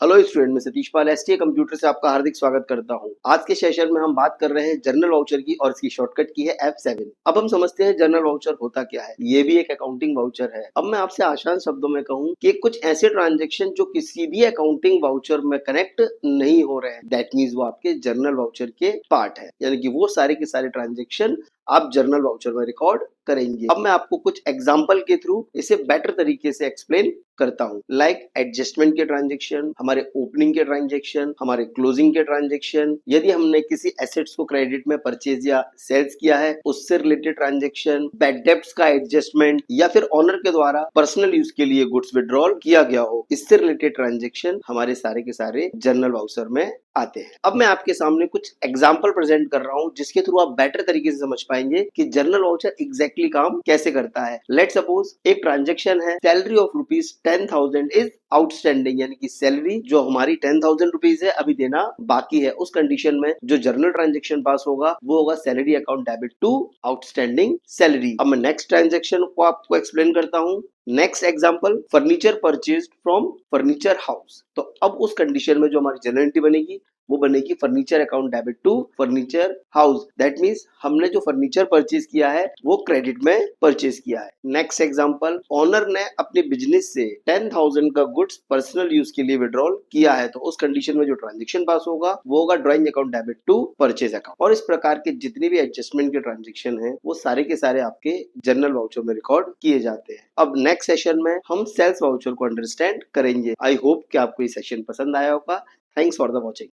Hello student, मैं सतीश पाल STA computer से आपका हार्दिक स्वागत करता हूं। आज के सेशन में हम बात कर रहे हैं जर्नल वाउचर की और इसकी शॉर्टकट की है F7। अब हम समझते हैं जर्नल वाउचर होता क्या है। ये भी एक अकाउंटिंग वाउचर है। अब मैं आपसे आसान शब्दों में कहूं कि कुछ ऐसे ट्रांजेक्शन जो किसी भी अकाउंटिंग वाउचर में कनेक्ट नहीं हो रहे हैं, दैट मीन्स वो आपके जर्नल वाउचर के पार्ट है, यानी कि वो सारे के सारे ट्रांजेक्शन आप जर्नल वाउचर में रिकॉर्ड करेंगे। अब मैं आपको कुछ एग्जांपल के थ्रू इसे बेटर तरीके से एक्सप्लेन करता हूं। लाइक एडजस्टमेंट के ट्रांजेक्शन, हमारे ओपनिंग के ट्रांजेक्शन, हमारे क्लोजिंग के ट्रांजेक्शन, यदि हमने किसी एसेट्स को क्रेडिट में परचेज या सेल्स किया है उससे रिलेटेड ट्रांजेक्शन, बैड डेब्ट्स का एडजस्टमेंट, या फिर ऑनर के द्वारा पर्सनल यूज के लिए गुड्स विड्रॉल किया गया हो, इससे रिलेटेड ट्रांजेक्शन हमारे सारे के सारे जर्नल वाउचर में आते हैं। अब मैं आपके सामने कुछ एग्जाम्पल प्रेजेंट कर रहा हूं जिसके थ्रू आप बेटर तरीके से समझ पाएंगे कि जर्नल वाउचर एग्जैक्टली काम कैसे करता है। लेट सपोज एक ट्रांजेक्शन है, सैलरी ऑफ ₹10,000 इज आउटस्टैंडिंग, यानी कि सैलरी जो हमारी ₹10,000 है अभी देना बाकी है। उस कंडीशन में जो जर्नल ट्रांजेक्शन पास होगा वो होगा salary account debit to outstanding salary. अब मैं नेक्स्ट ट्रांजेक्शन को आपको एक्सप्लेन करता हूं। Next example, furniture purchase from furniture house. तो अब उस कंडीशन में जो हमारी जर्नल एंट्री बनेगी वो बनेगी furniture account debit to furniture house. That means हमने जो फर्नीचर परचेज किया है वो क्रेडिट में परचेज किया है। नेक्स्ट एग्जांपल, ओनर ने अपने बिजनेस से 10,000 का गुड्स पर्सनल यूज के लिए विड्रॉल किया है। तो उस कंडीशन में जो ट्रांजेक्शन पास होगा वो होगा drawing account debit to purchase account. और इस प्रकार के जितने भी एडजस्टमेंट के ट्रांजेक्शन है वो सारे के सारे आपके जर्नल वाउचर में रिकॉर्ड किए जाते हैं। अब नेक्स्ट सेशन में हम सेल्स वाउचर को अंडरस्टैंड करेंगे। आई होप कि आपको ये सेशन पसंद आया होगा। Thanks for the watching.